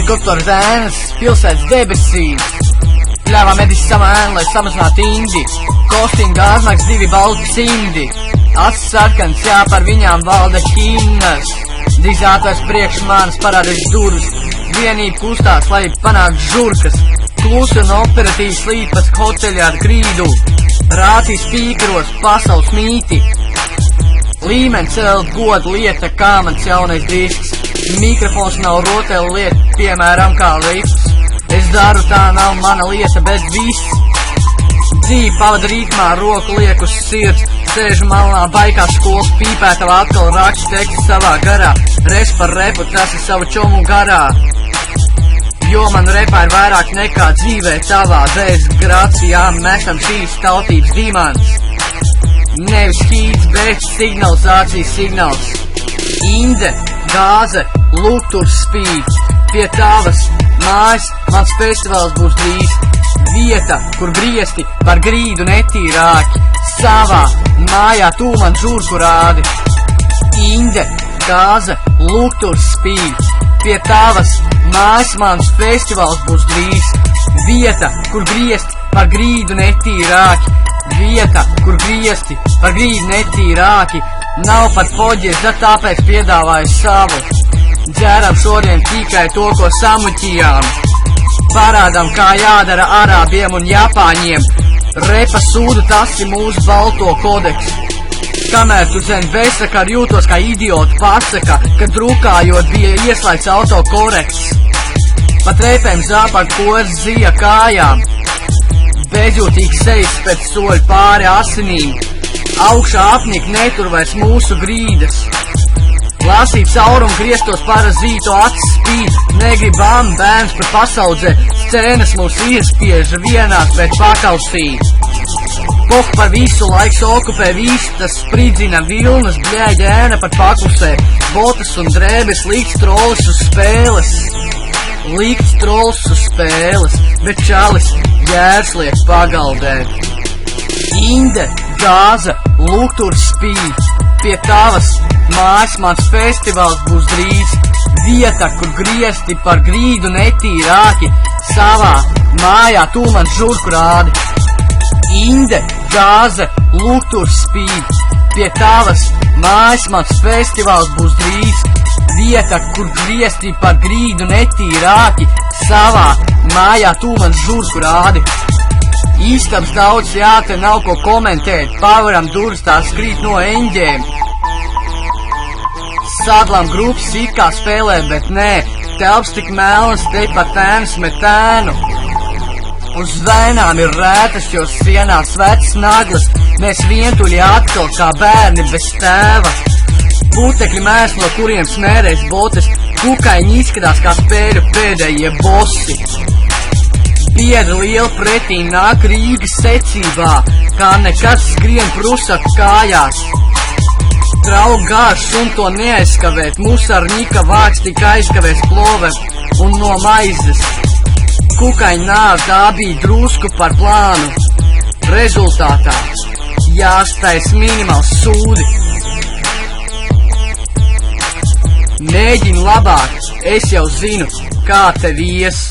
Helikopters ēnas, pilsētas debesīs. Pļāvā medis sama ēna, lai samazinātu indi. Kostīm gāzmaks 2 balti cimdi. Acis sarkans, jā, par viņām valda himnas. Drīz atvers priekš manas parādīs durvis. Vienība kustās, lai panāktu žurkas. Klusi un operatīvi slīpas hoteļā ar grīdu. Rācīs pīkaros pasaules mīti. Līmeni celt godu lieta, kā mans jaunais disks. Mikrofons nav roteļa lieta, piemēram kā lifts. Es daru, tā nav mana lieta, bet viss. Dzīvi pavada ritmā, roku liek uz sirds. Sēžu malnā, baigās skolas pīpētava, atkal rakstu tekstu savā garā. Res par repu, tas ir savu čomu garā. Jo man repā ir vairāk nekā dzīvē tavā. Bez gracijām mesam šīs tautības dimants. Nevis hīts, bet signalizācijas signāls. Inde, gāze, lūk tur spīd. Pie tavas mājas mans festivāls būs drīz. Vieta, kur griesti par grīdu netīrāki. Savā mājā tu man žurku rādi. Inde, gāze, lūk tur spīd. Pie tavas mājas mans festivāls būs drīz. Vieta, kur griesti par grīdu netīrāki. Vieta, kur griesti par grīdu netīrāki. Nav pat poģies, tad tāpēc piedāvāju savu. Dzeram šodien tikai to, ko samuķījām. Parādām, kā jādara arābiem un japāņiem. Repa sūdu, tas ir mūsu balto kodeks. Kamēr tu zem vesakar jūtos kā idiota pasaka, kad drukājot bija ieslēgts autokorekts. Pat repēm zāpar kors zija kājām. Bezjūtīgs sejas pēc soļu pāri asinīm. Augšā apnik netur vairs mūsu grīdas. Lasīt caurumu griestos parazīto acis spīd. Negribam bērns par pasaudzē. Scēnas mūs iespiež vienās, bet pakausī. Poh par visu laiks okupē vistas. Spridzina vilnas, bļēģa ēna pat paklusē. Botas un drēbes, likts trolis uz spēles. Likts trolis uz spēles, bet čalis jērs liek pagaldē. Inde, gāze, lūk tur spīd. Pie tavas mājas mans festivāls būs drīz. Vieta, kur griesti par grīdu netīrāki. Savā mājā tu man žurku rādi. Inde, gāze, lūk tur spīd. Pie tavas mājas mans festivāls būs drīz. Vieta, kur griesti par grīdu netīrāki. Savā mājā tu man žurku rādi. Īstabs daudz, jā, te nav ko komentēt. Pavaram durvis tās krīt no eņģēm. Sadlām grupas it kā spēlē, bet nē. Telps tik melnas, te pat ēnas met ēnu. Uz zvainām ir rētas, jo sienās vecas naglas. Mēs vientuļi atkal kā bērni bez tēva. Putekļi mēs, no kuriem smērēs botes. Kukaiņi izskatās kā spēļu pēdējie bosi. Biedri liela pretī nāk Rīgas secībā, kā nekas skrien prusaku kājās. Trauku gārš un to neaizskavēt, musarņika vāks tik aizskavēs plove un no maizes. Kukaiņa nāv, tā bija drusku par plānu. Rezultātā jāstais minimāls sūdi. Mēģini labāk, es jau zinu, kā tev ies.